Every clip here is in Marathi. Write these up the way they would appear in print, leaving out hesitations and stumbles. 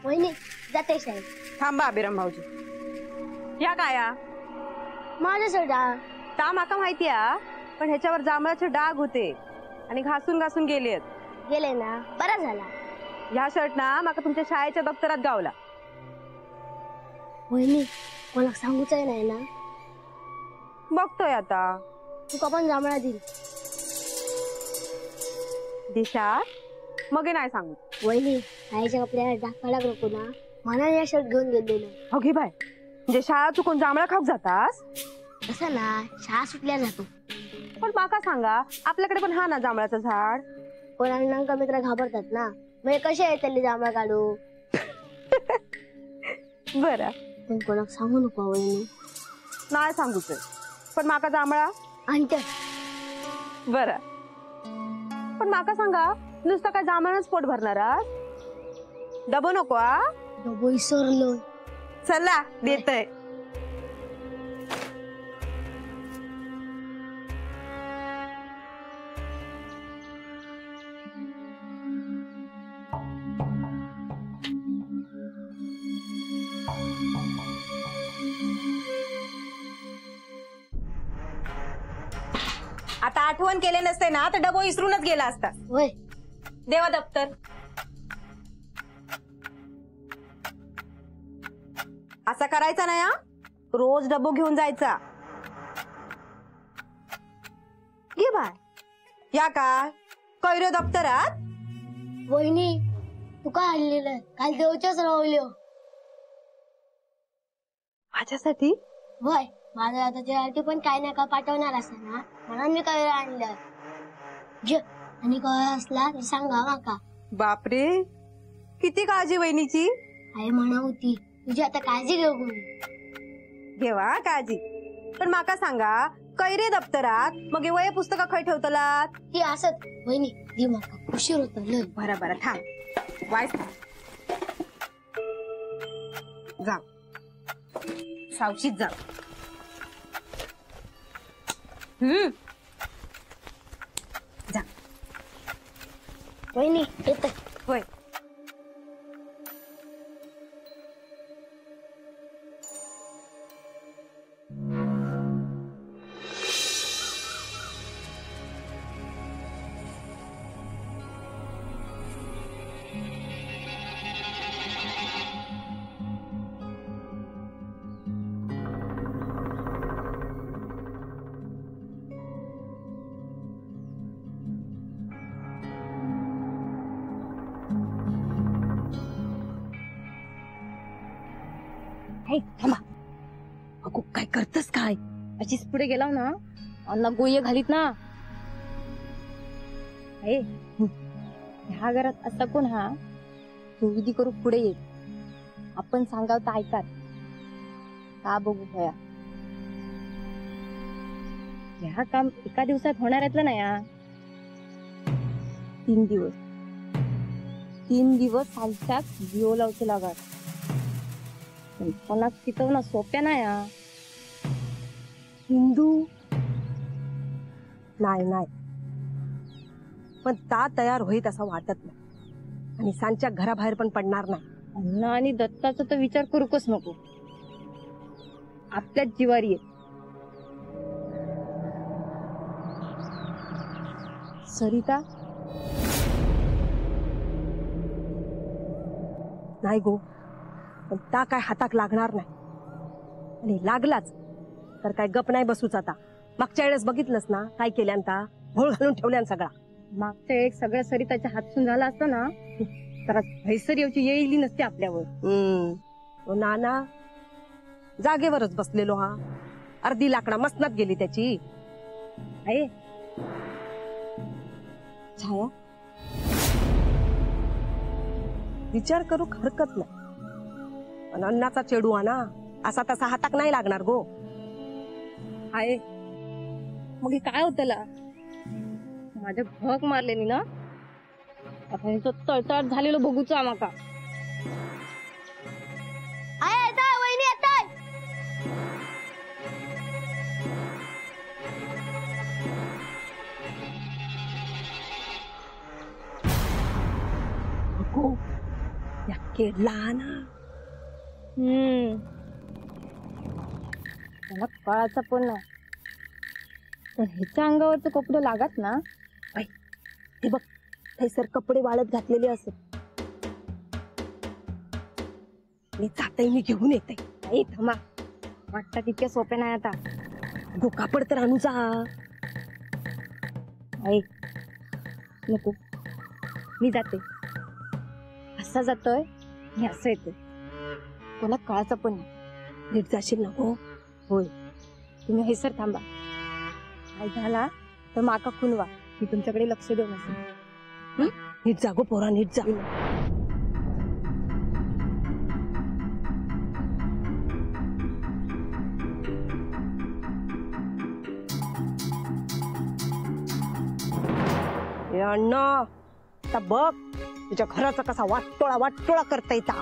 वहिनी जाते साहेब. थांबा अभिराम भाऊजी. या काया माझ्या ता माका माहिती आहे, पण ह्याच्यावर जांभळाचे डाग होते आणि घासून घासून गेलेत. गेले ना, बरा झाला. ह्या शर्ट ना माका तुमच्या शाळेच्या दप्तरात गावला. वहिनी मला सांगूच नाही ना. बघतोय आता. तुका पण जांभळा दिल दिशा, मग नाही सांगू. वहिनी आईच्या कपड्याला डाग पडाक नको ना, मला या शर्ट घेऊन गेलेलो. अगे बाय, म्हणजे शाळा चुकून जांभळा खाऊ जातास? तसं ना, शाळा सुटल्या जातो. पण माका सांगा, आपल्याकडे पण हा ना जांभळाचं झाड. पण अण्णांका मित्र घाबरतात ना, म्हणजे कसे आहे त्याला जांभळा काढू. बरं, पण कोणाक सांगू नको वहिनी. नाही सांगूच, पण माका जांभळा आणते. बरं, पण माका सांगा, नुसतं काय जांभळाच पोट भरणार? डबो नको? डबो विसरलो. चला देतय. आता आठवण केले नसते ना, तर डबो विसरूनच गेला असता. होय, देवा दप्तर. असा करायचा ना, रोज डबो घेऊन जायचा. घे बाय. या का कैऱ्यो दप्तरात? वहिनी तू काय आणलेलं? काल देवच्याच रावल्यो. माझ्यासाठी? होय, माझ्या आताच्यासाठी पण काय नाही का पाठवणार असा ना, म्हणून मी काय आणलं. जे आणि काय असला तर सांगा माका. बापरे, किती काळजी वहिनीची. आई म्हणा होती तुझी आता काळजी घेऊ. घेवा काळजी, पण माका सांगा, कैरे दप्तरात मग वय पुस्तकं खय ठेवतलात? ती असत वहिनी, दी माका उशीर होता लय. बरा बरा थांब. वाईस जा, सावशीत जा. जा वहिनी येत. होय. थांबा. अगो काय करतस काय? अशीच पुढे गेला ना, अन्न गोये घालीत ना. ह्या घरात असा कोण हा विधी करू पुढे येत? आपण सांगाव तर ऐकात का बघू भया. ह्या काम एका दिवसात होणाऱ्यातलं नाही. 3 दिवस 3 दिवस सालच्यात जिओ लावचे लागत. कोणाक शिकवणं सोप्या नाही. हिंदू नाही नाही, पण ता तयार होईत असं वाटत नाही. आणि सांच्या घराबाहेर पण पडणार नाही. अण्णा आणि दत्ताचा तर विचार करूकच नको. आपल्याच जिवारी आहे. सरिता नाही गो, पण ता काय हाताक लागणार नाही. आणि लागलाच तर काय गप नाही बसूच आता. मागच्या वेळेस बघितलंस ना काय केल्यानता, भोळ घालून ठेवल्यान सगळा. मागच्या एक सगळ्या सरिताच्या हातसून झाला असता ना तर हैसरीची येईली नसते आपल्यावर. तो नाना जागेवरच बसलेलो हा. अर्धी लाकडा मसनात गेली त्याची. आहे छाया, विचार करू हरकत नाही, पण अन्नाचा चेडू हा ना, असा तसा हाताक नाही लागणार गो. आहे मग हे काय होत त्याला. माझ्या भक मारलेली ना आता ह्याचं तळतळ झालेलं बघूच आम्हाला. आय येताय वहिनी येताय. गो, या केडला ना. त्याला कळाचा पण नाही, पण ह्याच्या अंगावरचं कपडे लागत ना. हे बघ, सर कपडे वाळत घातलेले असत. मी जाते, मी घेऊन येते. आई थांबा, वाटतात इतक्या सोप्या नाही आता. गो कापड तर आणू जा. आई नको, मी जाते. असा जातोय मी असं येते. कोणा कळाचं पण नाही. नीट जाशील ना गो. होय, तुम्ही हे सर थांबा. काय झाला तर माका खुनवा, मी तुमच्याकडे लक्ष देऊ नसेल. नीट जा गो पोरा, नीट जा. अण्णा आता बघ तुझ्या घराचा कसा वाटोळा वाटोळा करता येता.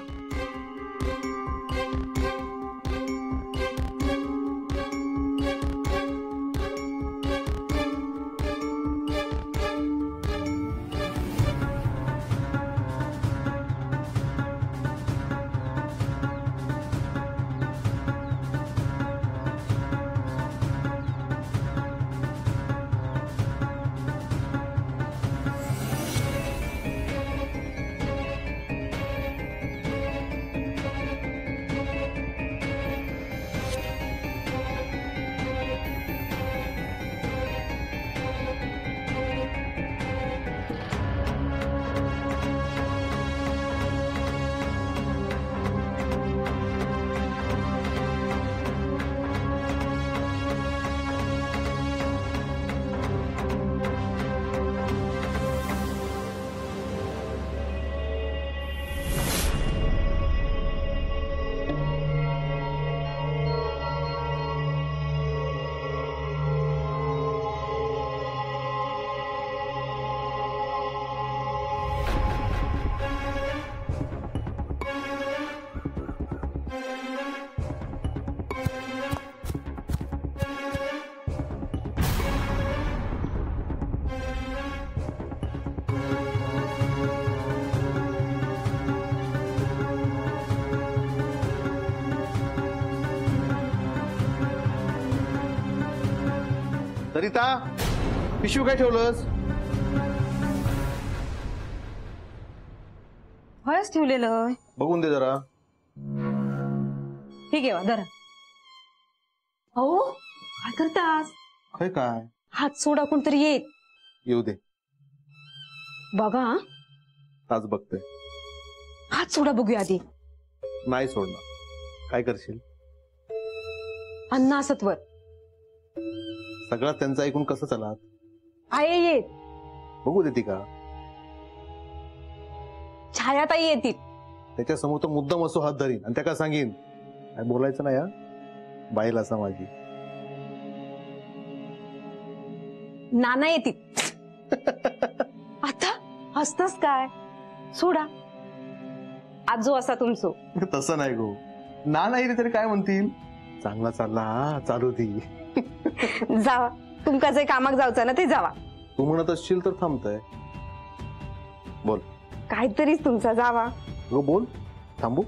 सरिता, पिशवी काय ठेवलंस? हयच ठेवलेलं. बघून दे जरा. ठीक आहे धरा. अहो काय करतास? काय काय हात सोडा, कोणतरी येत. येऊ दे, बघा आज बघते. हात सोडा बघूया आधी. नाही सोडणार. काय करशील? अण्णा असतवर सगळं त्यांचं ऐकून कसं चलात? आहे येत. बघू देते का? छायाताई येतील. त्याच्या समोर तो मुद्दाम असो हात धरीन आणि त्या काय सांगेन काय बोलायचं ना या बाईल असा माझी. नाना येतील. आता हसतस काय? सोडा. आजो असा तुमचो. तसं नाही गो. ना नाही तरी काय म्हणतील? चांगला चालला हा, चालू ती. जावा, तुमका जे कामाक जाऊचा ना ते जावा. तू म्हणत असशील तर थांबतय. बोल. काहीतरीच तुमचा जावा. हो बोल, थांबू.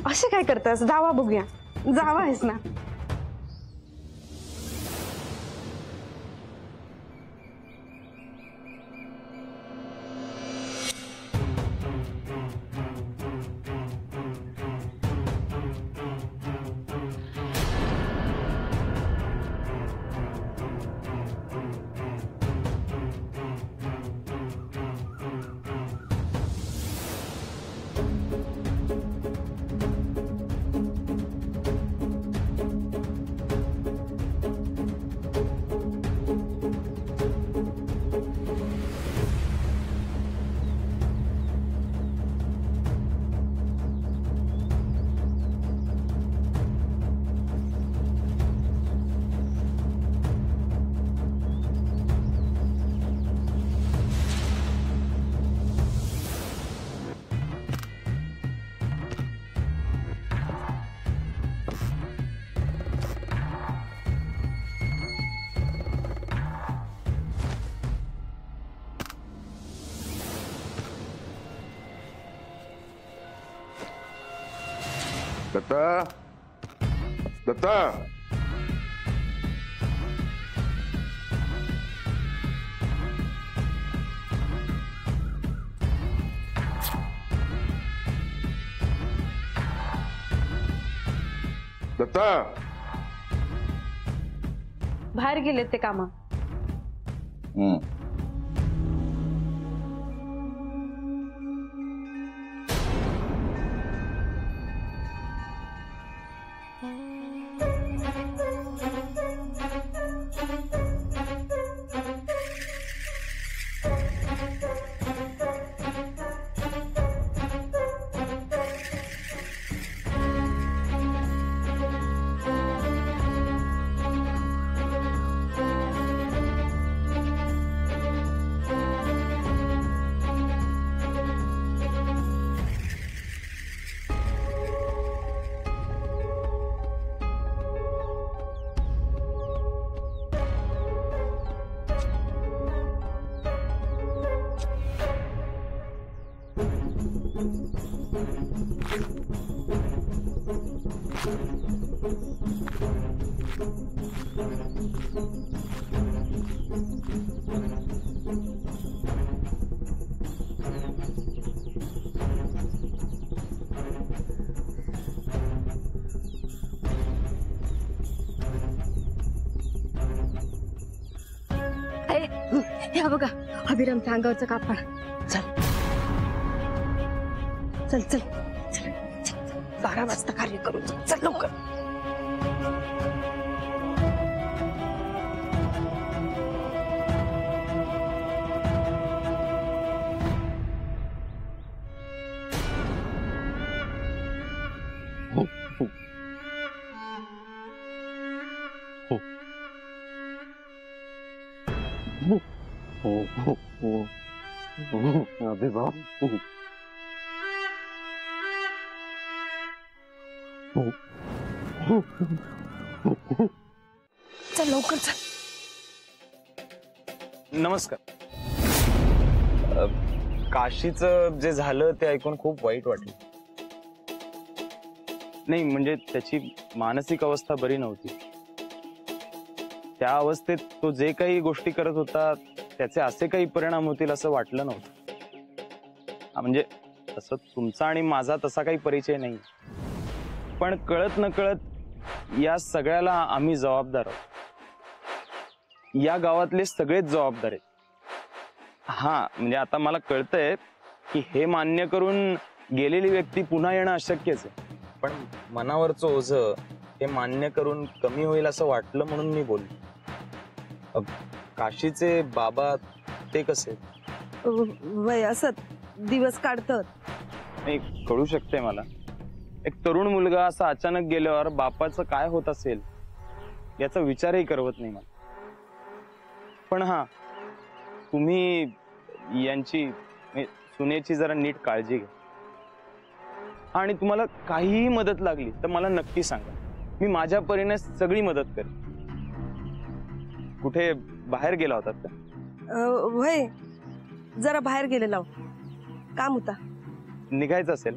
असे काय करतास? जावा बघूया. जावा आहेस ना. दत्ता, दत्ता, दत्ता. बाहेर गेलेत ते कामा. हे बघा अभिरामच्या अंगावरचं कापड. चल चल चल चल, 12 वाजता कार्य करू. चल लवकर. अबे बाप. चल लवकर चल. नमस्कार. काशीचं जे झालं ते ऐकून खूप वाईट वाटलं. नाही म्हणजे त्याची मानसिक अवस्था बरी नव्हती. त्या अवस्थेत तो जे काही गोष्टी करत होता त्याचे असे काही परिणाम होतील असं वाटलं नव्हतं. म्हणजे तसं तुमचा आणि माझा तसा काही परिचय नाही, पण कळत नकळत या सगळ्याला आम्ही जबाबदार आहोत. या गावातले सगळेच जबाबदार आहेत. हा म्हणजे आता मला कळतंय की हे मान्य करून गेलेली व्यक्ती पुन्हा येणं अशक्यच आहे, पण मनावरचं ओझं हे मान्य करून कमी होईल असं वाटलं म्हणून मी बोललो. काशीचे बाबा ते कसे? वय असत दिवस काढतात. नाही कळू शकते मला. एक तरुण मुलगा असा अचानक गेल्यावर बापाचं काय होत असेल याचा विचारही करवत नाही मला. पण हा तुम्ही यांची सुनेची जरा नीट काळजी घ्या, आणि तुम्हाला काहीही मदत लागली तर मला नक्की सांगा. मी माझ्या परीने सगळी मदत करेन. कुठे बाहेर गेला होतात का? वय जरा बाहेर गेलेला. काम होता निघायचं असेल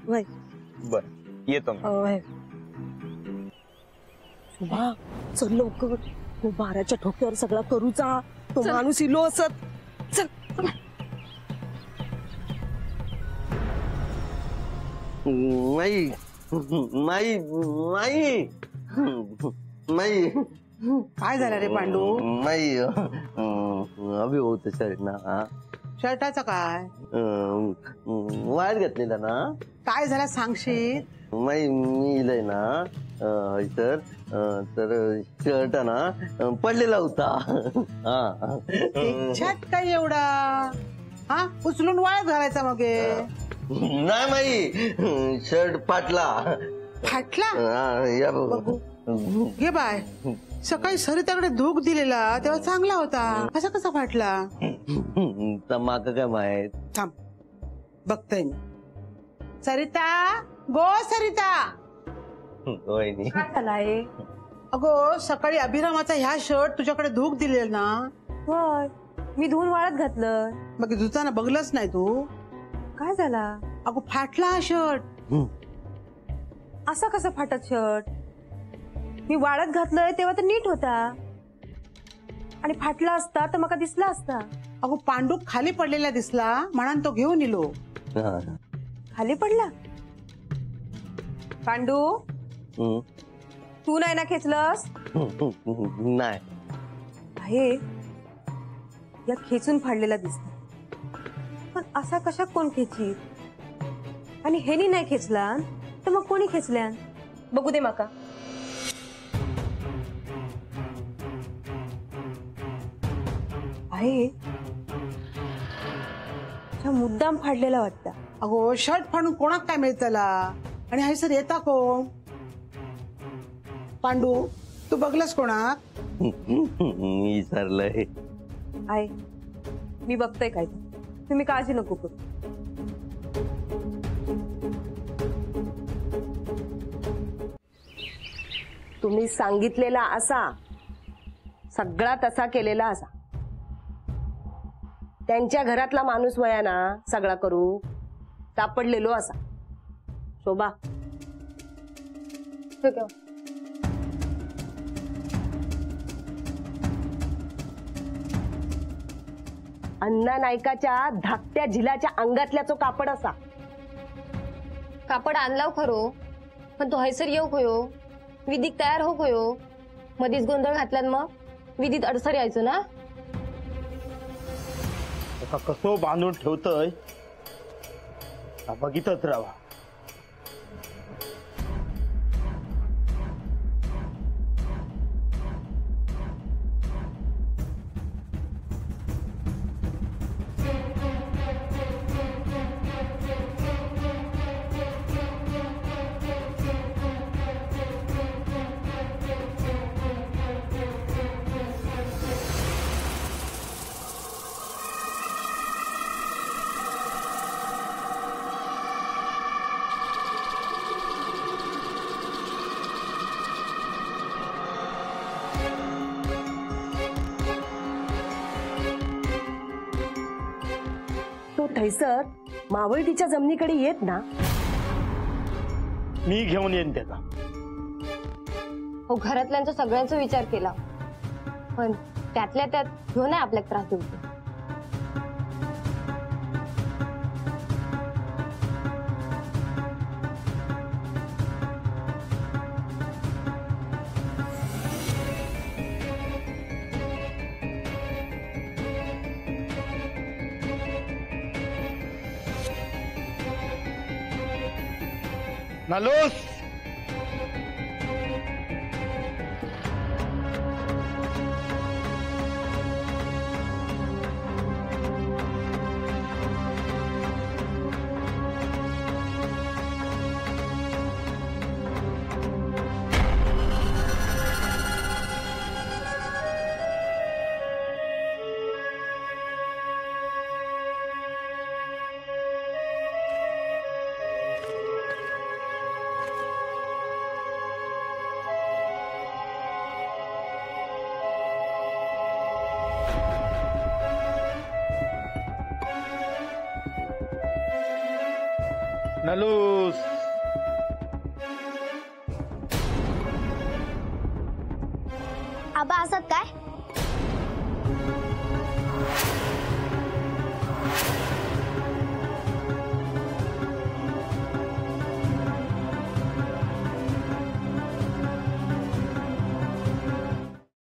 वय बर येतो मी. वय शुभा चल लवकर 12च्या ठोक्यावर सगळा करूचा तो माणूस इलो असत चल माई माई माई माई काय झालं रे पांडू माई अभि होत शर्ट ना शर्टाचं काय वायर घेतलेला ना काय झालं सांगशील माई मी इलय ना तर तर शर्ट ना पडलेला होता हा इच्छात काय एवढा हा उचलून वाळत घालायचा मग हे. नाही माई शर्ट फाटला फाटला या बघ बघू घे बाय सकाळी सरिताकडे धूक दिलेला तेव्हा चांगला होता असा कसा फाटला तर माका काय माहित थांब बघतोय मी सरिता गो सरिता वहिनी आहे अगो सकाळी अभिरामाचा ह्या शर्ट तुझ्याकडे धूक दिलेला ना होय मी धुवून वाळत घातलं मग धुताना बघलंच नाही तू काय झाला अगो फाटला हा शर्ट असा कसा फाटत शर्ट मी वाळत घातलंय तेव्हा तर नीट होता आणि फाटला असता तर मका दिसला असता अगो पांडू खाली पडलेला दिसला म्हणून तो घेऊन इलो खाली पडला पांडू तू नाही ना खेचलंस नाही आहे या खेचून फाडलेला दिसत पण असा कशा कोण खेची आणि हेनी नाही खेचला तर मग कोणी खेचल्या बघू दे माका आहे मुद्दाम फाडलेला वाटतं अगो शर्ट फाडून कोणाक काय मिळतला आणि हायसर येता कोण पांडू तू बघलास कोणाक विसरलंय आहे मी बघतोय काय तुम्ही काळजी नको करू तुम्ही सांगितलेला असा सगळा तसा केलेला असा त्यांच्या घरातला माणूस वयाना सगळा करू सापडलेलो असा शोभा अण्णा नायकाच्या धाकट्या झिलाच्या अंगातल्या तो कापड असा कापड आणलाव खरो पण तो हैसर येऊ खयो विधीक तयार हो खयो मधीच गोंधळ घातल्यान मग विधीत अडसर यायचो ना कसो बांधून ठेवतय बघितच राहा तो थैसर मावळतीच्या जमिनीकडे येत ना मी घेऊन येईन त्याचा हो घरातल्यांचा सगळ्यांचा विचार केला पण त्यातल्या त्यात ह्यो नाही आपल्याला त्रास देतो नालोस नलूस आबा असत काय